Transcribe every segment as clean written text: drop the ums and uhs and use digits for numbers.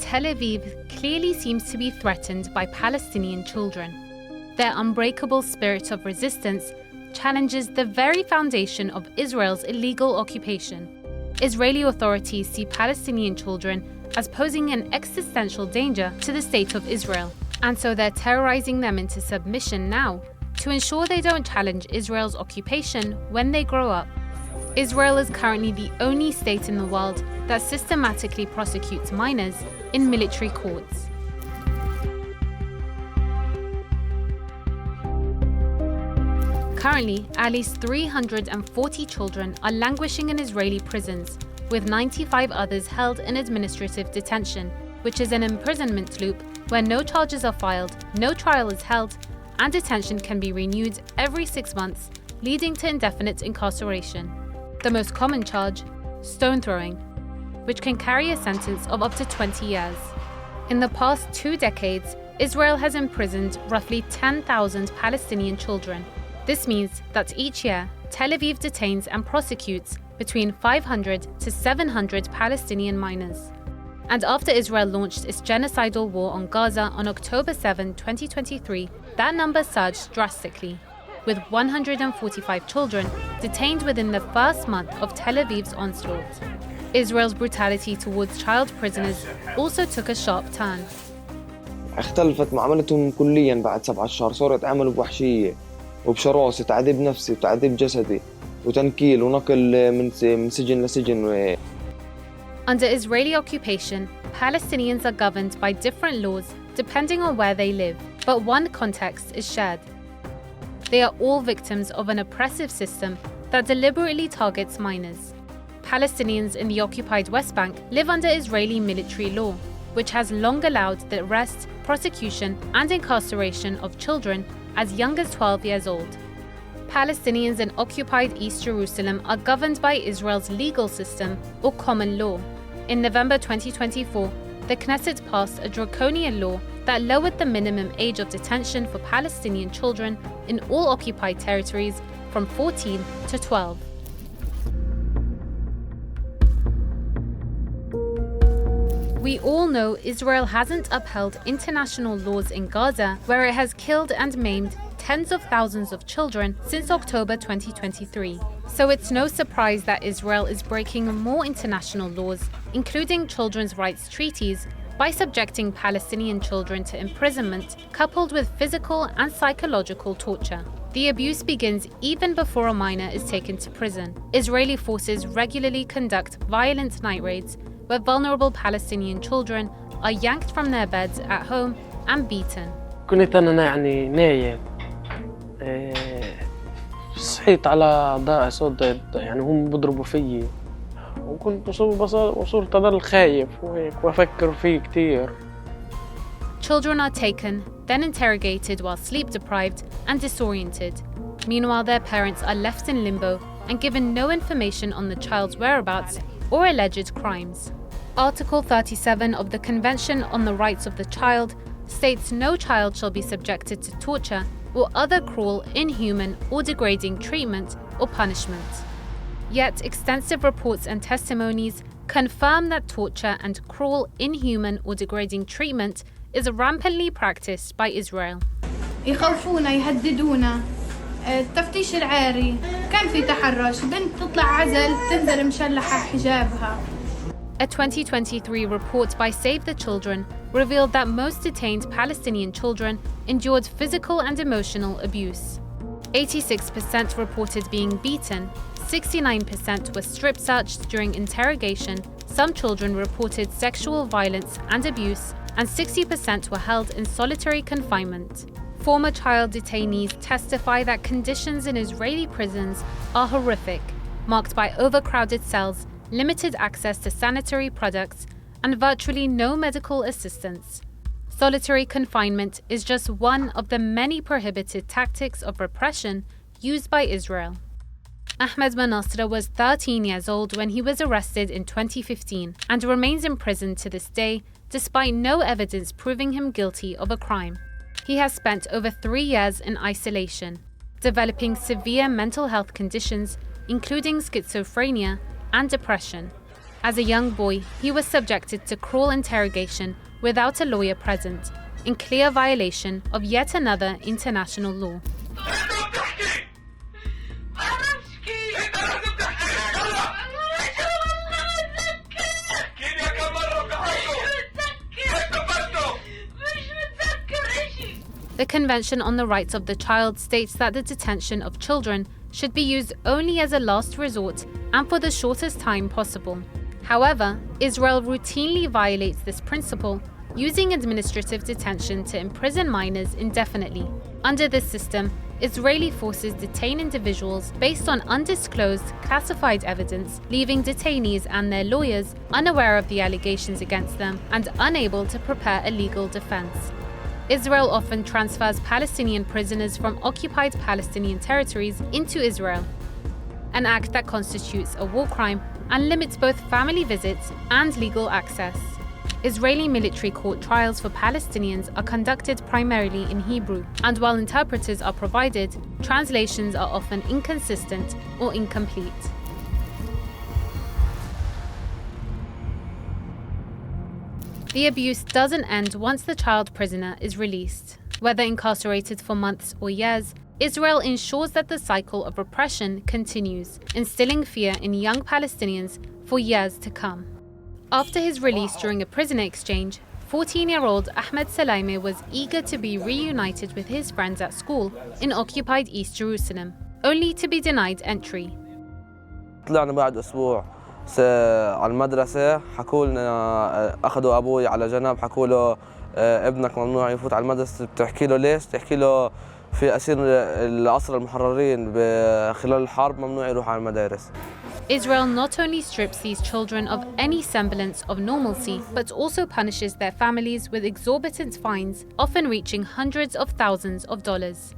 Tel Aviv clearly seems to be threatened by Palestinian children. Their unbreakable spirit of resistance challenges the very foundation of Israel's illegal occupation. Israeli authorities see Palestinian children as posing an existential danger to the state of Israel, and so they're terrorizing them into submission now to ensure they don't challenge Israel's occupation when they grow up. Israel is currently the only state in the world that systematically prosecutes minors in military courts. Currently, at least 340 children are languishing in Israeli prisons, with 95 others held in administrative detention, which is an imprisonment loop where no charges are filed, no trial is held, and detention can be renewed every 6 months, leading to indefinite incarceration. The most common charge, stone throwing, which can carry a sentence of up to 20 years. In the past 2 decades, Israel has imprisoned roughly 10,000 Palestinian children. This means that each year, Tel Aviv detains and prosecutes between 500 to 700 Palestinian minors. And after Israel launched its genocidal war on Gaza on October 7, 2023, that number surged drastically, with 145 children detained within the first month of Tel Aviv's onslaught. Israel's brutality towards child prisoners also took a sharp turn. اختلفت معاملتهم كلياً بعد 17 صاروا يتعاملوا بوحشية وبشراسة، تعذيب نفسي وتعذيب جسدي وتنكيل ونقل من سجن لسجن. Under Israeli occupation, Palestinians are governed by different laws depending on where they live, but one context is shared. They are all victims of an oppressive system that deliberately targets minors. Palestinians in the occupied West Bank live under Israeli military law, which has long allowed the arrest, prosecution, and incarceration of children as young as 12 years old. Palestinians in occupied East Jerusalem are governed by Israel's legal system, or common law. In November 2024, the Knesset passed a draconian law that lowered the minimum age of detention for Palestinian children in all occupied territories from 14 to 12. We all know Israel hasn't upheld international laws in Gaza, where it has killed and maimed tens of thousands of children since October 2023. So it's no surprise that Israel is breaking more international laws, including children's rights treaties, by subjecting Palestinian children to imprisonment coupled with physical and psychological torture. The abuse begins even before a minor is taken to prison. Israeli forces regularly conduct violent night raids where vulnerable Palestinian children are yanked from their beds at home and beaten. كنت أنا يعني نايم صحيت على أعضاء صوت يعني هم بيضربوا فيي وكنت وصلت أضل خايف وهيك وأفكر فيه كتير. Children are taken, then interrogated while sleep deprived and disoriented. Meanwhile, their parents are left in limbo and given no information on the child's whereabouts or alleged crimes. Article 37 of the Convention on the Rights of the Child states no child shall be subjected to torture or other cruel, inhuman, or degrading treatment or punishment. Yet extensive reports and testimonies confirm that torture and cruel, inhuman, or degrading treatment is rampantly practiced by Israel. يخوفونا يهددونا التفتيش العاري كان في تحرش بنت تطلع عزل تنزل مشلحة حجابها. A 2023 report by Save the Children revealed that most detained Palestinian children endured physical and emotional abuse. 86% reported being beaten, 69% were strip-searched during interrogation, some children reported sexual violence and abuse, and 60% were held in solitary confinement. Former child detainees testify that conditions in Israeli prisons are horrific, marked by overcrowded cells, limited access to sanitary products, and virtually no medical assistance. Solitary confinement is just one of the many prohibited tactics of repression used by Israel. Ahmed Manasra was 13 years old when he was arrested in 2015 and remains in prison to this day despite no evidence proving him guilty of a crime. He has spent over 3 years in isolation, developing severe mental health conditions, including schizophrenia and depression. As a young boy, he was subjected to cruel interrogation without a lawyer present, in clear violation of yet another international law. The Convention on the Rights of the Child states that the detention of children should be used only as a last resort and for the shortest time possible. However, Israel routinely violates this principle, using administrative detention to imprison minors indefinitely. Under this system, Israeli forces detain individuals based on undisclosed, classified evidence, leaving detainees and their lawyers unaware of the allegations against them and unable to prepare a legal defense. Israel often transfers Palestinian prisoners from occupied Palestinian territories into Israel, an act that constitutes a war crime and limits both family visits and legal access. Israeli military court trials for Palestinians are conducted primarily in Hebrew, and while interpreters are provided, translations are often inconsistent or incomplete. The abuse doesn't end once the child prisoner is released. Whether incarcerated for months or years, Israel ensures that the cycle of repression continues, instilling fear in young Palestinians for years to come. After his release during a prisoner exchange, 14-year-old Ahmed Salaimi was eager to be reunited with his friends at school in occupied East Jerusalem, only to be denied entry. طلعنا بعد أسبوع على المدرسة، حكوا لنا أخذوا أبوي على جنب، حكوا له ابنك ممنوع يفوت على المدرسة. بتحكي له ليش؟ بتحكي له في أسير الأسرى المحررين خلال الحرب ممنوع يروح على المدارس. Israel not only strips these children of any semblance of normalcy, but also punishes their families with exorbitant fines, often reaching hundreds of thousands of dollars.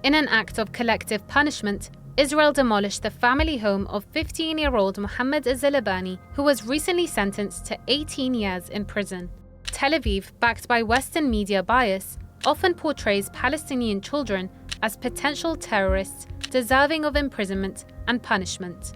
In an act of collective punishment, Israel demolished the family home of 15-year-old Mohammed Az-Zalabani, who was recently sentenced to 18 years in prison. Tel Aviv, backed by Western media bias, often portrays Palestinian children as potential terrorists deserving of imprisonment and punishment.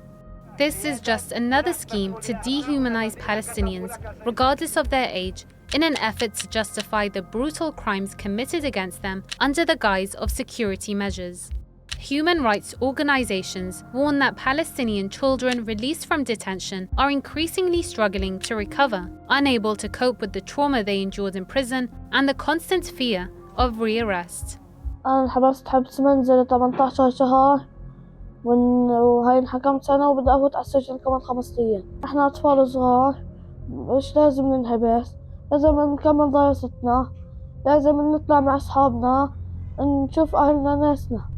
This is just another scheme to dehumanize Palestinians, regardless of their age, in an effort to justify the brutal crimes committed against them under the guise of security measures. Human rights organizations warn that Palestinian children released from detention are increasingly struggling to recover, unable to cope with the trauma they endured in prison and the constant fear of rearrest. أنا انحبست حبس منزلي 18 شهر وهاي انحكمت سنة وبدي أفوت على السجن كمان 5 أيام. إحنا أطفال صغار، مش لازم ننحبس، لازم نكمل دراستنا، لازم نطلع مع أصحابنا، نشوف أهلنا ناسنا.